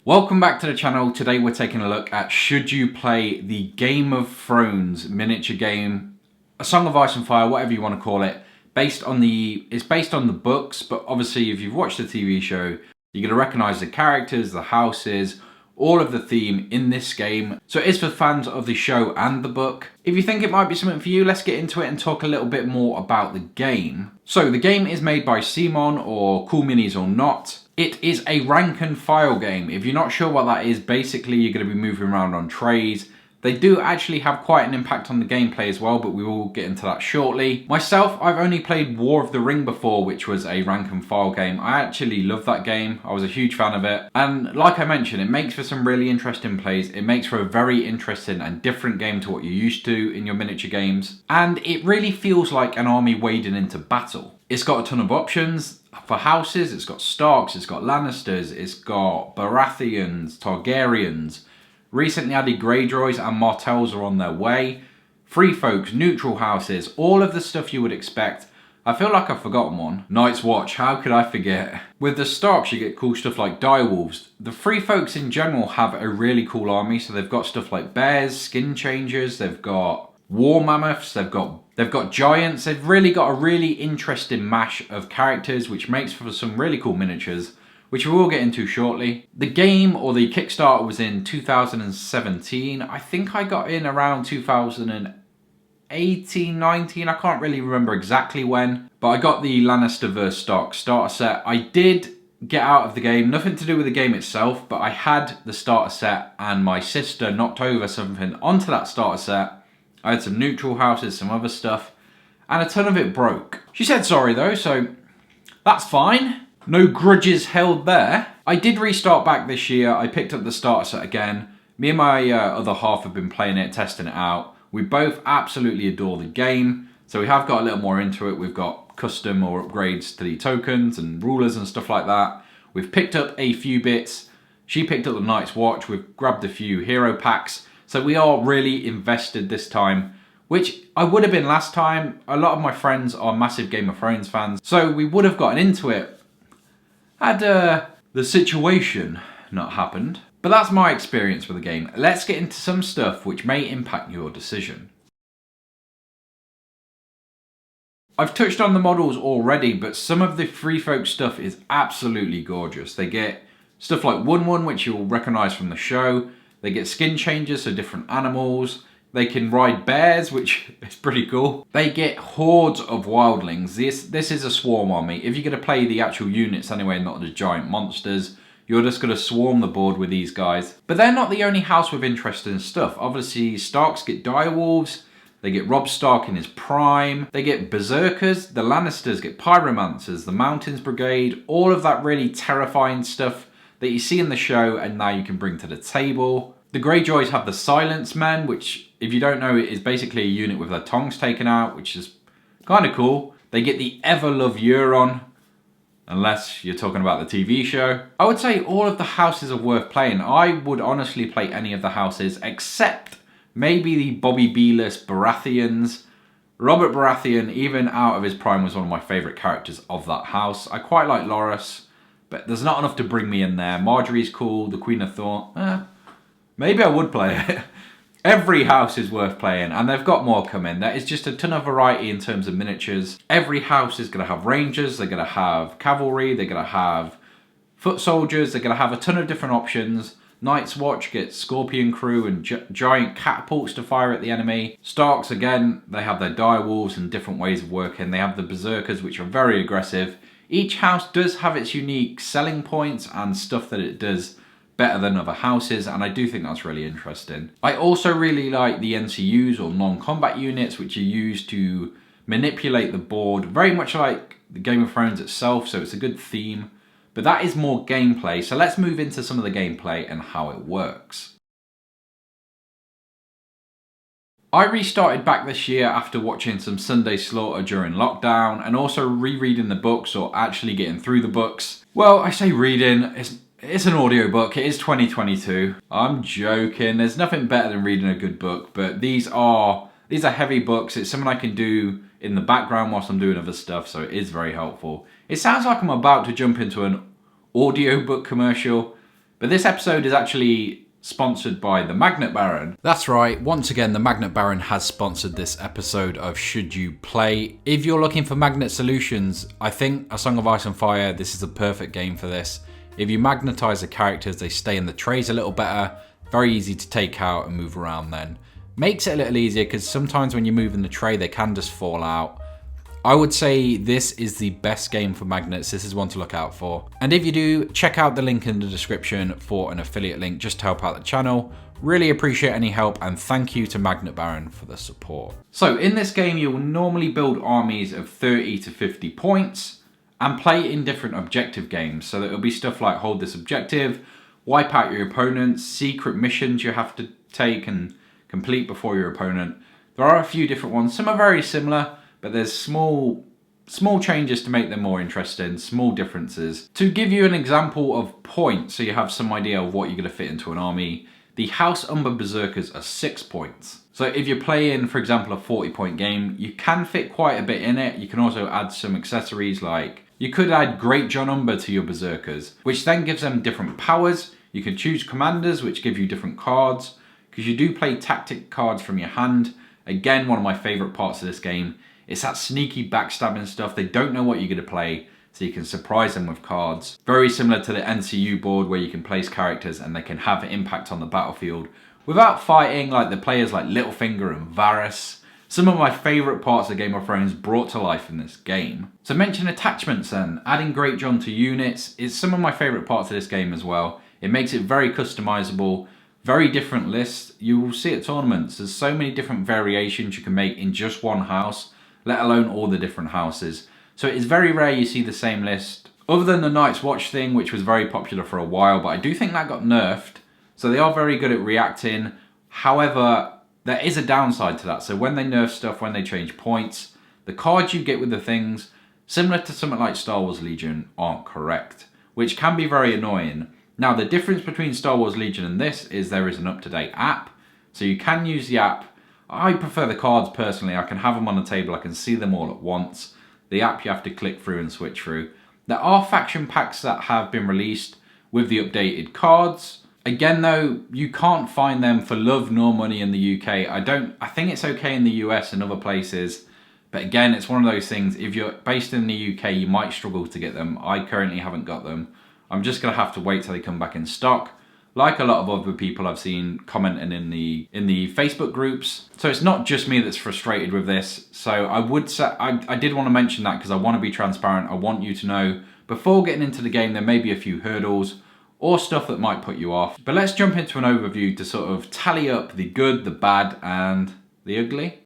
Welcome back to the channel. Today we're taking a look at should you play the Game of Thrones miniature game, A Song of Ice and Fire, whatever you want to call it. It's based on the books, but obviously if you've watched the TV show, you're going to recognise the characters, the houses, all of the theme in this game. So it is for fans of the show and the book. If you think it might be something for you, let's get into it and talk a little bit more about the game. So the game is made by CMON, or Cool Minis or Not. It is a rank and file game. If you're not sure what that is, basically you're going to be moving around on trays. They do actually have quite an impact on the gameplay as well, but we will get into that shortly. Myself, I've only played War of the Ring before, which was a rank and file game. I actually love that game. I was a huge fan of it. And like I mentioned, it makes for some really interesting plays. It makes for a very interesting and different game to what you're used to in your miniature games. And it really feels like an army wading into battle. It's got a ton of options for houses. It's got Starks, it's got Lannisters, it's got Baratheons, Targaryens. Recently added Greyjoys and Martells are on their way. Free folks, neutral houses, all of the stuff you would expect. I feel like I've forgotten one. Night's Watch, how could I forget? With the Starks you get cool stuff like direwolves. The free folks in general have a really cool army, so they've got stuff like bears, skin changers, they've got war mammoths, they've got giants. They've really got a really interesting mash of characters, which makes for some really cool miniatures, which we will get into shortly. The game, or the Kickstarter, was in 2017. I think I got in around 2018, 19. I can't really remember exactly when. But I got the Lannister vs Stark starter set. I did get out of the game, nothing to do with the game itself, but I had the starter set and my sister knocked over something onto that starter set. I had some neutral houses, some other stuff, and a ton of it broke. She said sorry though, so that's fine. No grudges held there. I did restart back this year. I picked up the starter set again. Me and my other half have been playing it, testing it out. We both absolutely adore the game. So we have got a little more into it. We've got custom or upgrades to the tokens and rulers and stuff like that. We've picked up a few bits. She picked up the Night's Watch. We've grabbed a few hero packs. So we are really invested this time, which I would have been last time. A lot of my friends are massive Game of Thrones fans. So we would have gotten into it had the situation not happened. But that's my experience with the game. Let's get into some stuff which may impact your decision. I've touched on the models already, but some of the free folk stuff is absolutely gorgeous. They get stuff like Wun, which you'll recognise from the show. They get skin changes, so different animals. They can ride bears, which is pretty cool. They get hordes of wildlings. This is a swarm army. If you're going to play the actual units anyway, not the giant monsters, you're just going to swarm the board with these guys. But they're not the only house with interesting stuff. Obviously, Starks get direwolves. They get Robb Stark in his prime. They get berserkers. The Lannisters get pyromancers, the Mountains Brigade, all of that really terrifying stuff that you see in the show and now you can bring to the table. The Greyjoys have the Silence Men, which, if you don't know, is basically a unit with their tongues taken out, which is kind of cool. They get the Everlove Euron, unless you're talking about the TV show. I would say all of the houses are worth playing. I would honestly play any of the houses, except maybe the Bobby B-less Baratheons. Robert Baratheon, even out of his prime, was one of my favourite characters of that house. I quite like Loras, but there's not enough to bring me in there. Marjorie's cool, the Queen of Thorn. Maybe I would play it. Every house is worth playing, and they've got more coming. There is just a ton of variety in terms of miniatures. Every house is going to have rangers, they're going to have cavalry, they're going to have foot soldiers, they're going to have a ton of different options. Night's Watch gets Scorpion Crew and giant catapults to fire at the enemy. Starks, again, they have their direwolves and different ways of working. They have the berserkers, which are very aggressive. Each house does have its unique selling points and stuff that it does better than other houses, and I do think that's really interesting. I also really like the NCUs, or non-combat units, which are used to manipulate the board, very much like the Game of Thrones itself, so it's a good theme. But that is more gameplay, so let's move into some of the gameplay and how it works. I restarted back this year after watching some Sunday Slaughter during lockdown, and also rereading the books, or actually getting through the books. Well, I say reading, it's an audiobook. It is 2022. I'm joking. There's nothing better than reading a good book, but these are heavy books. It's something I can do in the background whilst I'm doing other stuff, so it is very helpful. It sounds like I'm about to jump into an audiobook commercial, But this episode is actually sponsored by the Magnet Baron. That's right, once again the Magnet Baron has sponsored this episode of Should You Play. If you're looking for magnet solutions, I think A Song of Ice and Fire, this is the perfect game for this. If you magnetize the characters, they stay in the trays a little better, very easy to take out and move around then. Makes it a little easier because sometimes when you move in the tray they can just fall out. I would say this is the best game for magnets. This is one to look out for. And if you do, check out the link in the description for an affiliate link just to help out the channel. Really appreciate any help and thank you to Magnet Baron for the support. So in this game, you'll normally build armies of 30 to 50 points and play in different objective games. So it'll be stuff like hold this objective, wipe out your opponents, secret missions you have to take and complete before your opponent. There are a few different ones. Some are very similar, but there's small changes to make them more interesting, small differences. To give you an example of points, so you have some idea of what you're going to fit into an army, the House Umber Berserkers are 6 points. So if you're playing, for example, a 40-point game, you can fit quite a bit in it. You can also add some accessories like, you could add Great John Umber to your Berserkers, which then gives them different powers. You can choose commanders, which give you different cards, because you do play tactic cards from your hand. Again, one of my favourite parts of this game. It's that sneaky backstabbing stuff. They don't know what you're going to play, so you can surprise them with cards. Very similar to the NCU board where you can place characters and they can have an impact on the battlefield without fighting, like the players like Littlefinger and Varys. Some of my favourite parts of Game of Thrones brought to life in this game. So mention attachments then. Adding Great John to units is some of my favourite parts of this game as well. It makes it very customisable. Very different lists. You will see at tournaments, there's so many different variations you can make in just one house, let alone all the different houses. So it is very rare you see the same list. Other than the Night's Watch thing, which was very popular for a while, but I do think that got nerfed. So they are very good at reacting. However, there is a downside to that. So when they nerf stuff, when they change points, the cards you get with the things, similar to something like Star Wars Legion, aren't correct, which can be very annoying. Now, the difference between Star Wars Legion and this is there is an up-to-date app. So you can use the app. I prefer the cards personally. I can have them on the table. I can see them all at once. The app you have to click through and switch through. There are faction packs that have been released with the updated cards. Again though, you can't find them for love nor money in the UK. I think it's okay in the US and other places. But again, it's one of those things, if you're based in the UK, you might struggle to get them. I currently haven't got them. I'm just gonna have to wait till they come back in stock. Like a lot of other people I've seen commenting in the Facebook groups. So it's not just me that's frustrated with this. So I would say, I did want to mention that because I want to be transparent. I want you to know before getting into the game, there may be a few hurdles or stuff that might put you off. But let's jump into an overview to sort of tally up the good, the bad, and the ugly.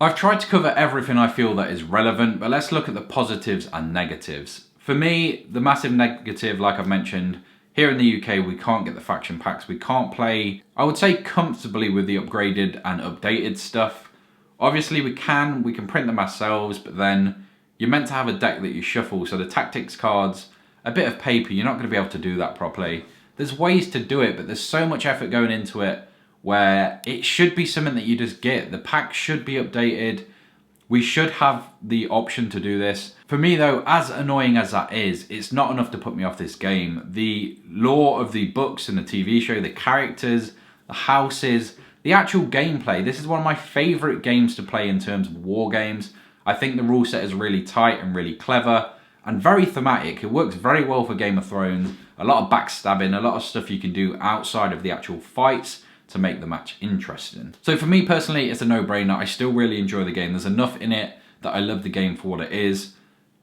I've tried to cover everything I feel that is relevant, but let's look at the positives and negatives. For me, the massive negative, like I've mentioned, here in the UK, we can't get the faction packs. We can't play, I would say, comfortably with the upgraded and updated stuff. Obviously, we can print them ourselves, but then you're meant to have a deck that you shuffle. So the tactics cards, a bit of paper, you're not going to be able to do that properly. There's ways to do it, but there's so much effort going into it where it should be something that you just get. The pack should be updated. We should have the option to do this. For me though, as annoying as that is, it's not enough to put me off this game. The lore of the books and the TV show, the characters, the houses, the actual gameplay. This is one of my favourite games to play in terms of war games. I think the rule set is really tight and really clever and very thematic. It works very well for Game of Thrones. A lot of backstabbing, a lot of stuff you can do outside of the actual fights to make the match interesting. So for me personally, it's a no-brainer. I still really enjoy the game. There's enough in it that I love the game for what it is.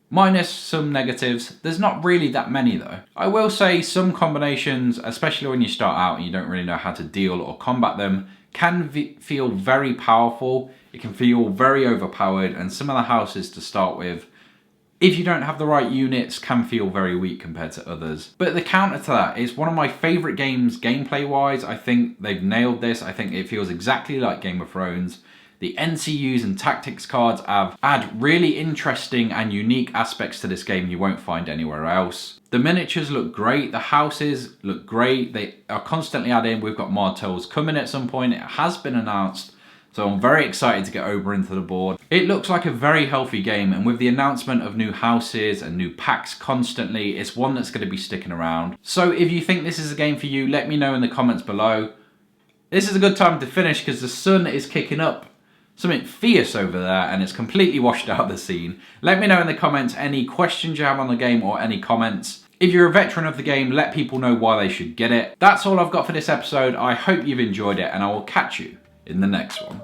Minus some negatives. There's not really that many though. I will say some combinations, especially when you start out and you don't really know how to deal or combat them, can feel very powerful. It can feel very overpowered, and some of the houses to start with, if you don't have the right units, can feel very weak compared to others. But the counter to that is one of my favourite games gameplay wise. I think they've nailed this. I think it feels exactly like Game of Thrones. The NCUs and tactics cards add really interesting and unique aspects to this game you won't find anywhere else. The miniatures look great, the houses look great, they are constantly adding. We've got Martells coming at some point, it has been announced. So I'm very excited to get Oberyn to the board. It looks like a very healthy game, and with the announcement of new houses and new packs constantly, it's one that's going to be sticking around. So if you think this is a game for you, let me know in the comments below. This is a good time to finish because the sun is kicking up something fierce over there and it's completely washed out the scene. Let me know in the comments any questions you have on the game or any comments. If you're a veteran of the game, let people know why they should get it. That's all I've got for this episode. I hope you've enjoyed it, and I will catch you in the next one.